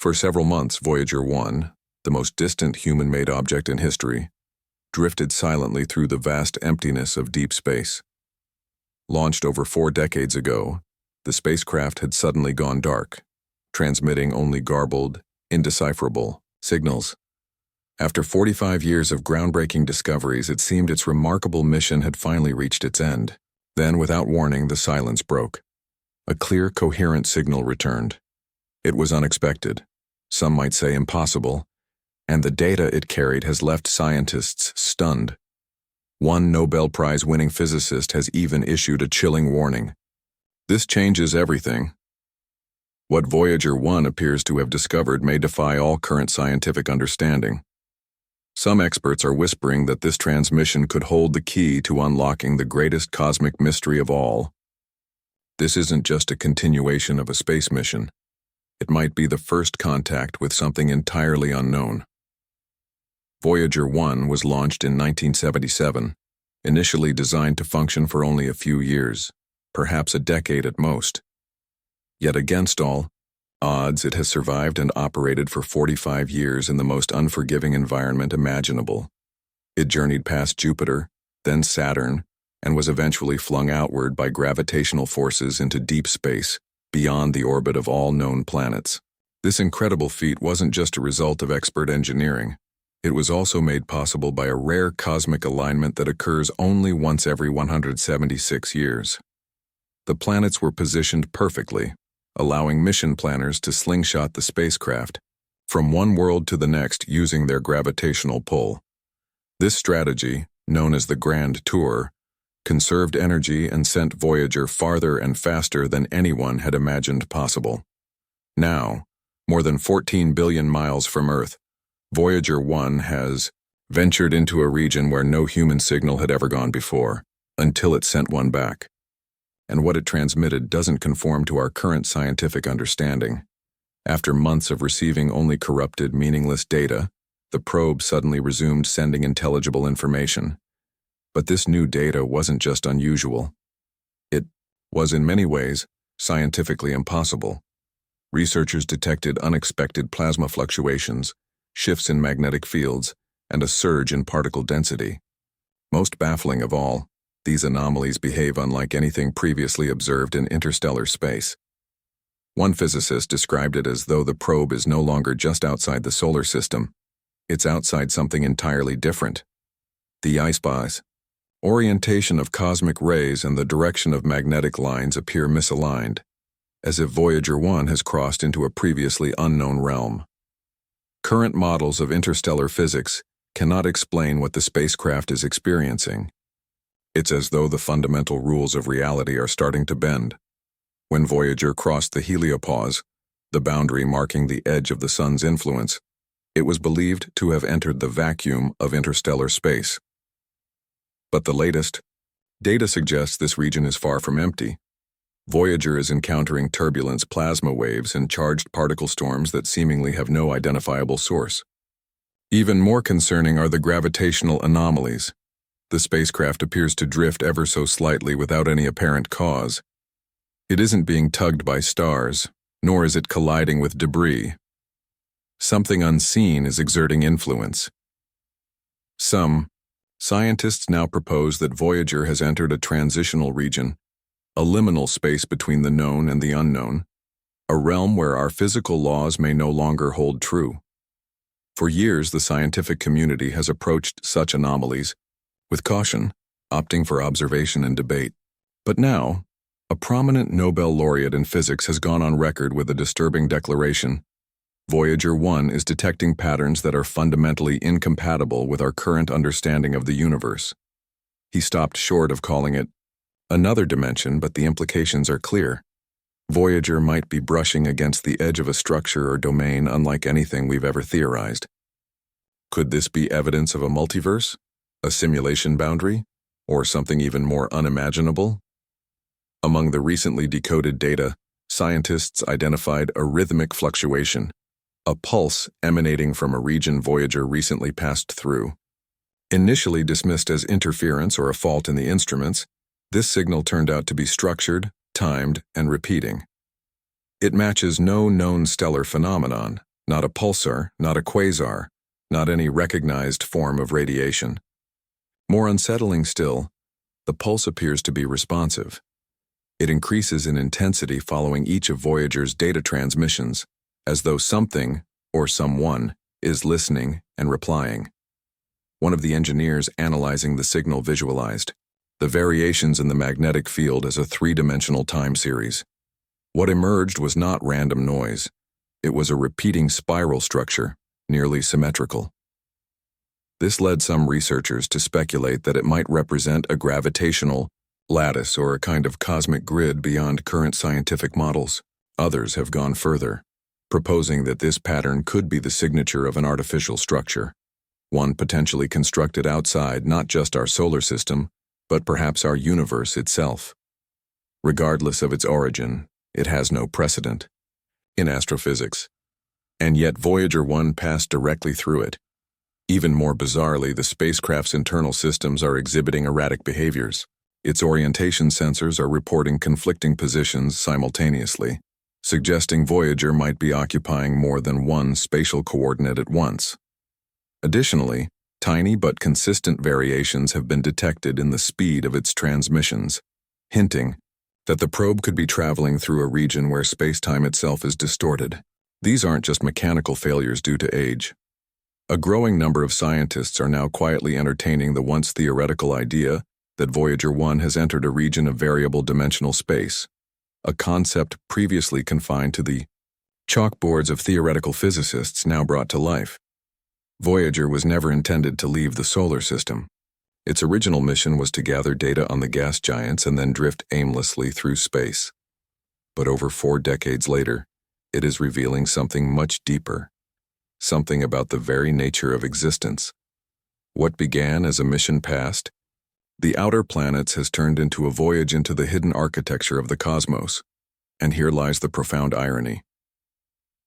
For several months, Voyager 1, the most distant human-made object in history, drifted silently through the vast emptiness of deep space. Launched over 4 decades ago, the spacecraft had suddenly gone dark, transmitting only garbled, indecipherable signals. After 45 years of groundbreaking discoveries, it seemed its remarkable mission had finally reached its end. Then, without warning, the silence broke. A clear, coherent signal returned. It was unexpected, some might say impossible, and the data it carried has left scientists stunned. One Nobel Prize-winning physicist has even issued a chilling warning. This changes everything. What Voyager 1 appears to have discovered may defy all current scientific understanding. Some experts are whispering that this transmission could hold the key to unlocking the greatest cosmic mystery of all. This isn't just a continuation of a space mission. It might be the first contact with something entirely unknown. Voyager 1 was launched in 1977, initially designed to function for only a few years, perhaps a decade at most. Yet against all odds, it has survived and operated for 45 years in the most unforgiving environment imaginable. It journeyed past Jupiter, then Saturn, and was eventually flung outward by gravitational forces into deep space, beyond the orbit of all known planets. This incredible feat wasn't just a result of expert engineering. It was also made possible by a rare cosmic alignment that occurs only once every 176 years. The planets were positioned perfectly, allowing mission planners to slingshot the spacecraft from one world to the next using their gravitational pull. This strategy, known as the Grand Tour, conserved energy and sent Voyager farther and faster than anyone had imagined possible. Now, more than 14 billion miles from Earth, Voyager 1 has ventured into a region where no human signal had ever gone before, until it sent one back. And what it transmitted doesn't conform to our current scientific understanding. After months of receiving only corrupted, meaningless data, the probe suddenly resumed sending intelligible information. But this new data wasn't just unusual. It was in many ways scientifically impossible. Researchers detected unexpected plasma fluctuations, shifts in magnetic fields, and a surge in particle density. Most baffling of all, these anomalies behave unlike anything previously observed in interstellar space. One physicist described it as though the probe is no longer just outside the solar system. It's outside something entirely different. The ISPA's orientation of cosmic rays and the direction of magnetic lines appear misaligned, as if Voyager 1 has crossed into a previously unknown realm. Current models of interstellar physics cannot explain what the spacecraft is experiencing. It's as though the fundamental rules of reality are starting to bend. When Voyager crossed the heliopause, the boundary marking the edge of the sun's influence, it was believed to have entered the vacuum of interstellar space. But the latest data suggests this region is far from empty. Voyager is encountering turbulence, plasma waves, and charged particle storms that seemingly have no identifiable source. Even more concerning are the gravitational anomalies. The spacecraft appears to drift ever so slightly without any apparent cause. It isn't being tugged by stars, nor is it colliding with debris. Something unseen is exerting influence. Some scientists now propose that Voyager has entered a transitional region, a liminal space between the known and the unknown, a realm where our physical laws may no longer hold true. For years, the scientific community has approached such anomalies with caution, opting for observation and debate. But now, a prominent Nobel laureate in physics has gone on record with a disturbing declaration. Voyager 1 is detecting patterns that are fundamentally incompatible with our current understanding of the universe. He stopped short of calling it another dimension, but the implications are clear. Voyager might be brushing against the edge of a structure or domain unlike anything we've ever theorized. Could this be evidence of a multiverse? A simulation boundary, or something even more unimaginable? Among the recently decoded data, scientists identified a rhythmic fluctuation, a pulse emanating from a region Voyager recently passed through. Initially dismissed as interference or a fault in the instruments, this signal turned out to be structured, timed, and repeating. It matches no known stellar phenomenon, Not a pulsar, not a quasar, not any recognized form of radiation. More unsettling still, the pulse appears to be responsive. It increases in intensity following each of Voyager's data transmissions, as though something, or someone, is listening and replying. One of the engineers analyzing the signal visualized the variations in the magnetic field as a three-dimensional time series. What emerged was not random noise. It was a repeating spiral structure, nearly symmetrical. This led some researchers to speculate that it might represent a gravitational lattice or a kind of cosmic grid beyond current scientific models. Others have gone further, proposing that this pattern could be the signature of an artificial structure, one potentially constructed outside not just our solar system, but perhaps our universe itself. Regardless of its origin, it has no precedent in astrophysics. And yet Voyager 1 passed directly through it. Even more bizarrely, the spacecraft's internal systems are exhibiting erratic behaviors. Its orientation sensors are reporting conflicting positions simultaneously, suggesting Voyager might be occupying more than one spatial coordinate at once. Additionally, tiny but consistent variations have been detected in the speed of its transmissions, hinting that the probe could be traveling through a region where space-time itself is distorted. These aren't just mechanical failures due to age. A growing number of scientists are now quietly entertaining the once theoretical idea that Voyager 1 has entered a region of variable dimensional space, a concept previously confined to the chalkboards of theoretical physicists now brought to life. Voyager was never intended to leave the solar system. Its original mission was to gather data on the gas giants and then drift aimlessly through space. But over 4 decades later, it is revealing something much deeper, something about the very nature of existence. What began as a mission past, the outer planets has turned into a voyage into the hidden architecture of the cosmos. And here lies the profound irony.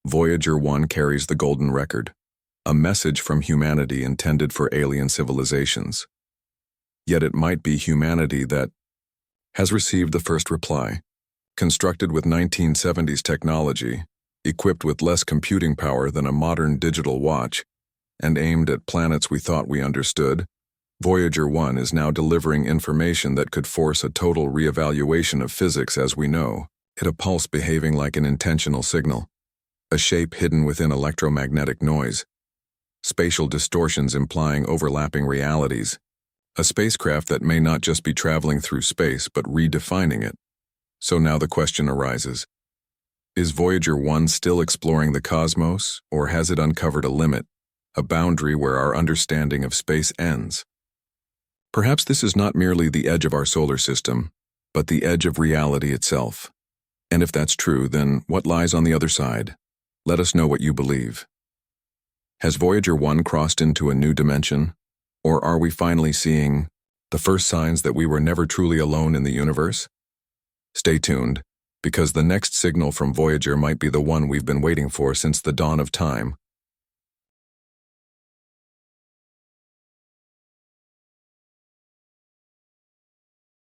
Voyager 1 carries the golden record, a message from humanity intended for alien civilizations. Yet it might be humanity that has received the first reply. Constructed with 1970s technology, equipped with less computing power than a modern digital watch, and aimed at planets we thought we understood, Voyager 1 is now delivering information that could force a total reevaluation of physics as we know it, a pulse behaving like an intentional signal, a shape hidden within electromagnetic noise, spatial distortions implying overlapping realities, a spacecraft that may not just be traveling through space but redefining it. So now the question arises, is Voyager 1 still exploring the cosmos, or has it uncovered a limit, a boundary where our understanding of space ends? Perhaps this is not merely the edge of our solar system, but the edge of reality itself. And if that's true, then what lies on the other side? Let us know what you believe. Has Voyager 1 crossed into a new dimension? Or are we finally seeing the first signs that we were never truly alone in the universe? Stay tuned, because the next signal from Voyager might be the one we've been waiting for since the dawn of time.